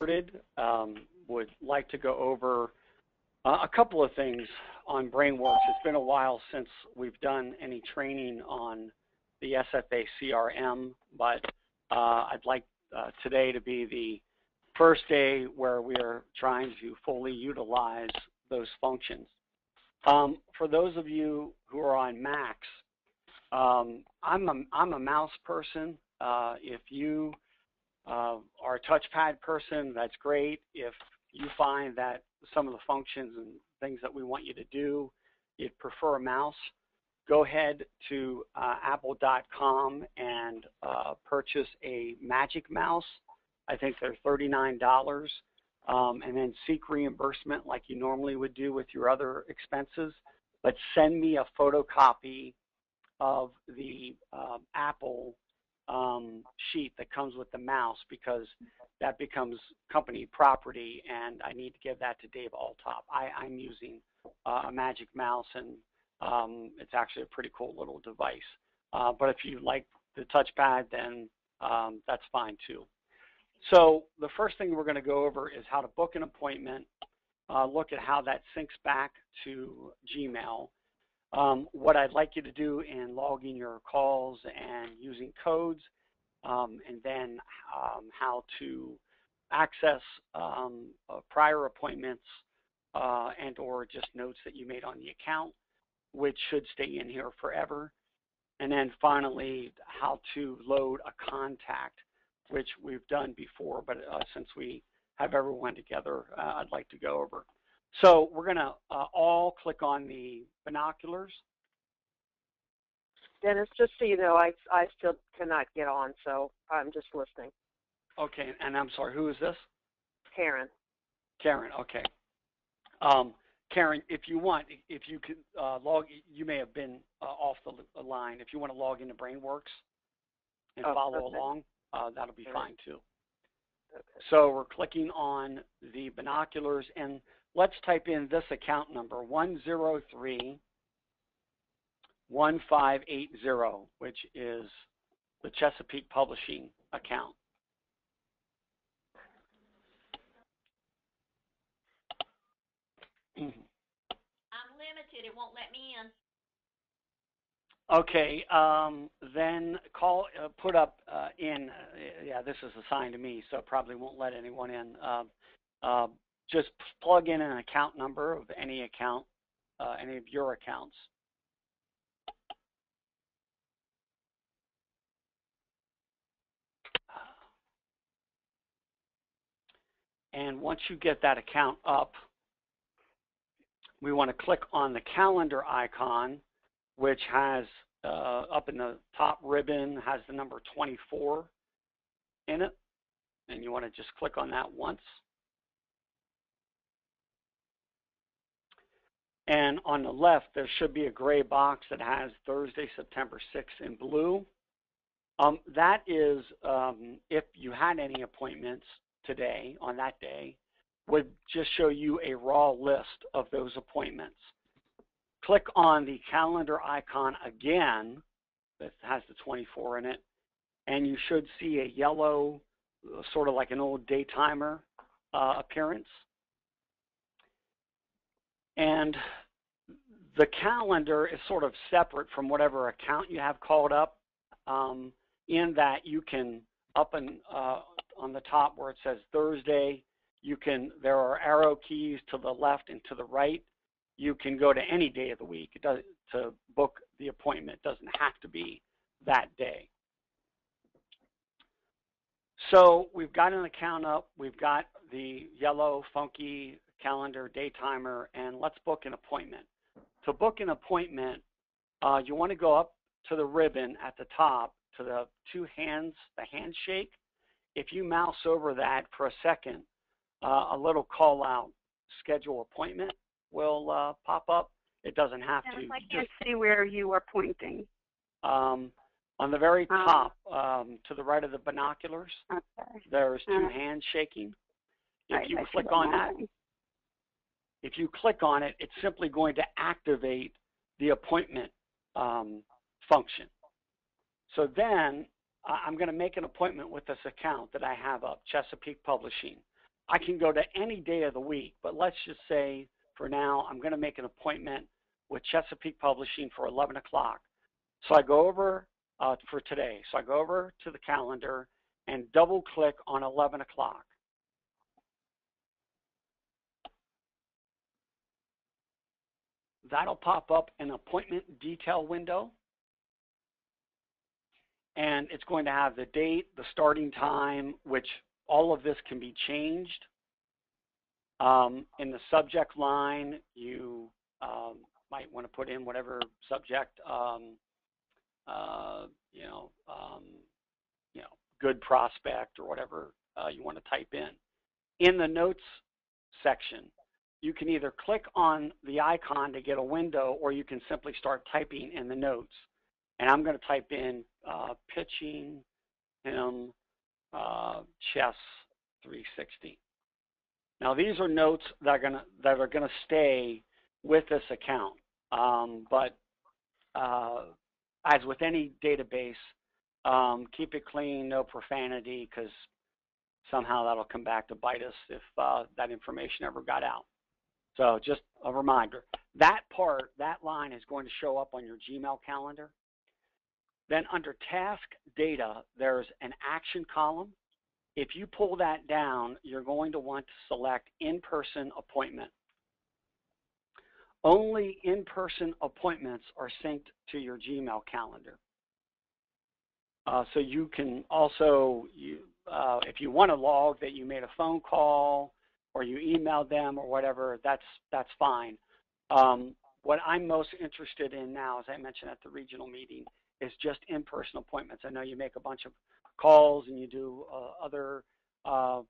would like to go over a couple of things on Brainworks. It's been a while since we've done any training on the SFA CRM, but I'd like today to be the first day where we are trying to fully utilize those functions. For those of you who are on Macs, I'm a mouse person. If you are a touchpad person, that's great. If you find that some of the functions and things that we want you to do, you'd prefer a mouse, go ahead to apple.com and purchase a Magic Mouse. I think they're $39, and then seek reimbursement like you normally would do with your other expenses. But send me a photocopy of the Apple sheet that comes with the mouse, because that becomes company property, and I need to give that to Dave Altop. I'm using a Magic Mouse, and it's actually a pretty cool little device. But if you like the touchpad, then that's fine too. So the first thing we're going to go over is how to book an appointment, look at how that syncs back to Gmail. What I'd like you to do in logging your calls and using codes, and then how to access prior appointments and or just notes that you made on the account, which should stay in here forever. And then finally, how to load a contact, which we've done before, but since we have everyone together, I'd like to go over. So we're going to all click on the binoculars. Dennis, just so you know, I still cannot get on, so I'm just listening. Okay, and I'm sorry, who is this? Karen. Karen, okay. Karen, if you want, if you could log, you may have been off the line. If you want to log into Brainworks and follow along, that'll be fine too. Okay. So we're clicking on the binoculars, and let's type in this account number, 103-1580, which is the Chesapeake Publishing account. I'm limited. It won't let me in. Okay, then call, put up yeah, this is assigned to me, so probably won't let anyone in. Just plug in an account number of any account, any of your accounts. And once you get that account up, we want to click on the calendar icon, which has up in the top ribbon has the number 24 in it, and you want to just click on that once. And on the left, there should be a gray box that has Thursday, September 6th in blue. That is, if you had any appointments today, on that day, would just show you a raw list of those appointments. Click on the calendar icon again that has the 24 in it, and you should see a yellow, sort of like an old day timer appearance. And the calendar is sort of separate from whatever account you have called up, in that you can, up and on the top where it says Thursday, there are arrow keys to the left and to the right. You can go to any day of the week to book the appointment. It doesn't have to be that day. So we've got an account up. We've got the yellow funky calendar day timer, and let's book an appointment. To book an appointment, you want to go up to the ribbon at the top to the two hands, the handshake. If you mouse over that for a second, a little call out schedule appointment will pop up. It doesn't have to. I can't see where you are pointing. On the very top, to the right of the binoculars, there's two hands shaking. If you click on that, if you click on it, it's simply going to activate the appointment function. So then I'm going to make an appointment with this account that I have up, Chesapeake Publishing. I can go to any day of the week, but let's just say for now I'm going to make an appointment with Chesapeake Publishing for 11 o'clock. So I go over for today. So I go over to the calendar and double click on 11 o'clock. That'll pop up an appointment detail window. And it's going to have the date, the starting time, which all of this can be changed. In the subject line, you might want to put in whatever subject, good prospect or whatever you want to type in. In the notes section, you can either click on the icon to get a window, or you can simply start typing in the notes. And I'm going to type in pitching him chess 360. Now these are notes that are going to stay with this account. But as with any database, keep it clean, no profanity, because somehow that'll come back to bite us if that information ever got out. So just a reminder, that line is going to show up on your Gmail calendar. Then under task data, there's an action column. If you pull that down, you're going to want to select in-person appointment. Only in-person appointments are synced to your Gmail calendar. So you can also, if you want to log that you made a phone call or you emailed them or whatever, that's fine. What I'm most interested in now, as I mentioned at the regional meeting, is just in-person appointments. I know you make a bunch of calls and you do other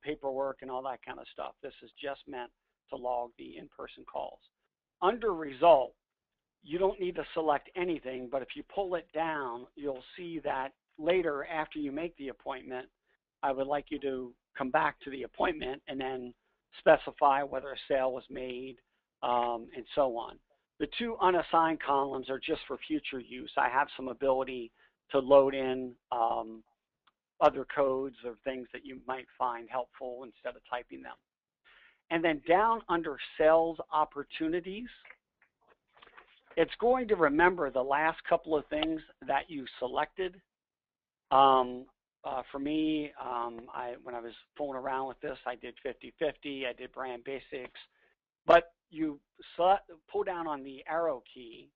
paperwork and all that kind of stuff. This is just meant to log the in-person calls. Under result, you don't need to select anything, but if you pull it down, you'll see that later after you make the appointment, I would like you to come back to the appointment and then specify whether a sale was made and so on. The two unassigned columns are just for future use. I have some ability to load in other codes or things that you might find helpful instead of typing them. And then down under sales opportunities, it's going to remember the last couple of things that you selected. For me, when I was fooling around with this, I did 50-50, I did brand basics, but you pull down on the arrow key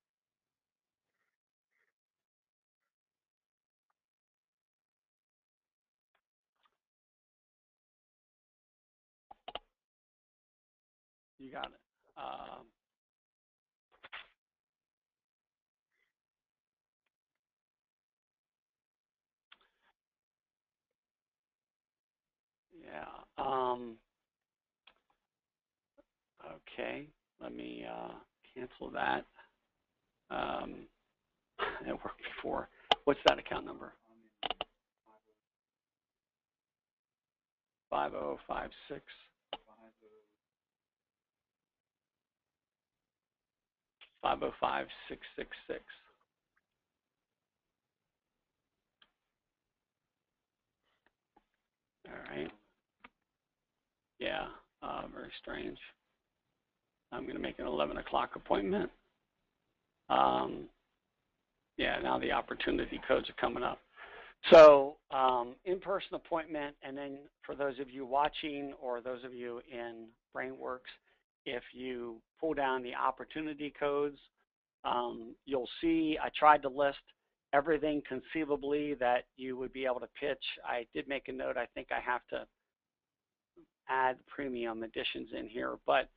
you got it. Okay, let me cancel that. It worked before. What's that account number? 5056. 505666. All right. Yeah, very strange. I'm going to make an 11 o'clock appointment. Yeah, now the opportunity codes are coming up. So in-person appointment, and then for those of you watching or those of you in Brainworks, if you pull down the opportunity codes, you'll see I tried to list everything conceivably that you would be able to pitch. I did make a note. I think I have to add premium additions in here. But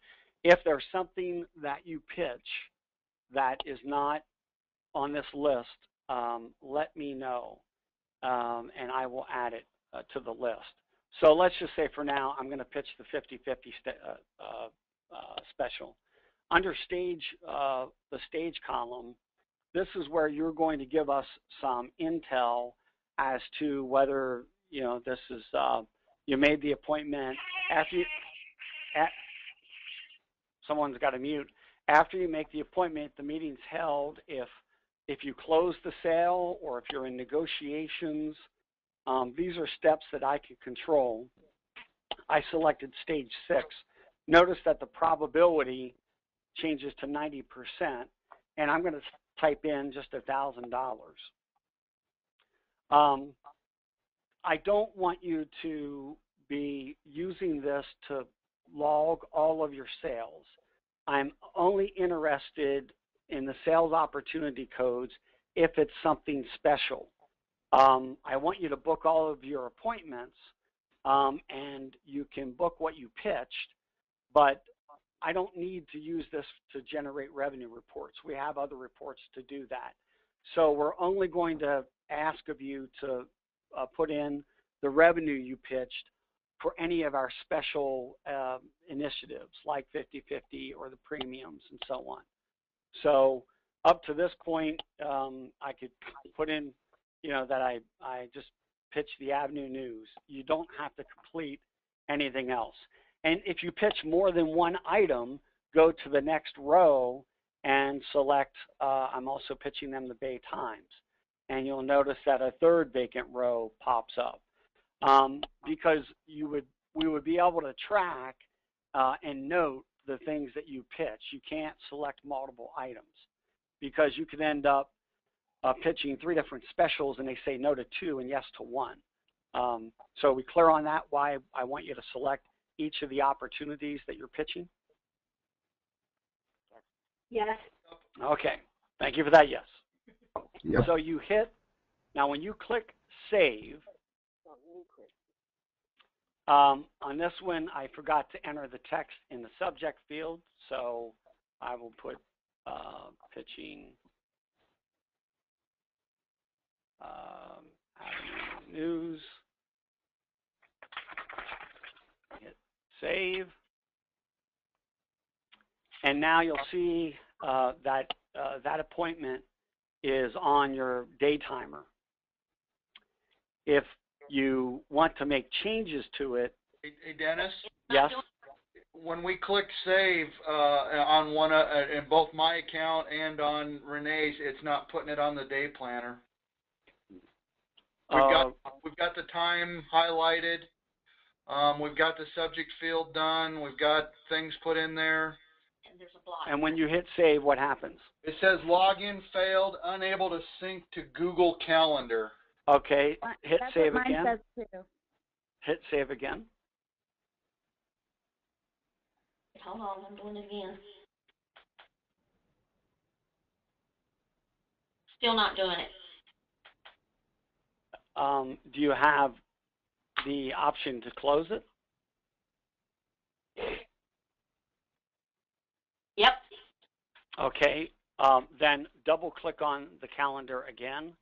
if there's something that you pitch that is not on this list, let me know, and I will add it to the list. So let's just say for now, I'm going to pitch the 50-50 special. Under stage, the stage column, this is where you're going to give us some intel as to whether, you know, this is, you made the appointment after you, someone's got to mute. After you make the appointment, the meeting's held. If you close the sale or if you're in negotiations, these are steps that I can control. I selected stage 6. Notice that the probability changes to 90%, and I'm going to type in just $1,000. I don't want you to be using this to log all of your sales. I'm only interested in the sales opportunity codes if it's something special. I want you to book all of your appointments, and you can book what you pitched, but I don't need to use this to generate revenue reports. We have other reports to do that. So we're only going to ask of you to put in the revenue you pitched for any of our special initiatives like 50/50 or the premiums and so on. So up to this point, I could put in, that I just pitched the Avenue News. You don't have to complete anything else. And if you pitch more than one item, go to the next row and select, I'm also pitching them the Bay Times. And you'll notice that a third vacant row pops up. Because we would be able to track and note the things that you pitch. You can't select multiple items because you could end up pitching 3 different specials and they say no to 2 and yes to 1. So are we clear on that, why I want you to select each of the opportunities that you're pitching? Yes. Okay, thank you for that, yes. Yep. So you hit, now when you click save, on this one I forgot to enter the text in the subject field, so I will put pitching Avenue News, hit save, and now you'll see that that appointment is on your day timer. If you want to make changes to it. Hey, Dennis? Yes? When we click save on one in both my account and on Renee's, it's not putting it on the day planner. We've got the time highlighted. We've got the subject field done. We've got things put in there. And there's a block. And when you hit save, what happens? It says login failed, unable to sync to Google Calendar. Okay, hit That's save what mine again. says too. Hit save again. Hold on, I'm doing it again. Still not doing it. Do you have the option to close it? Yep. Okay, then double click on the calendar again.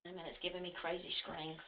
Wait a minute, it's giving me crazy screens.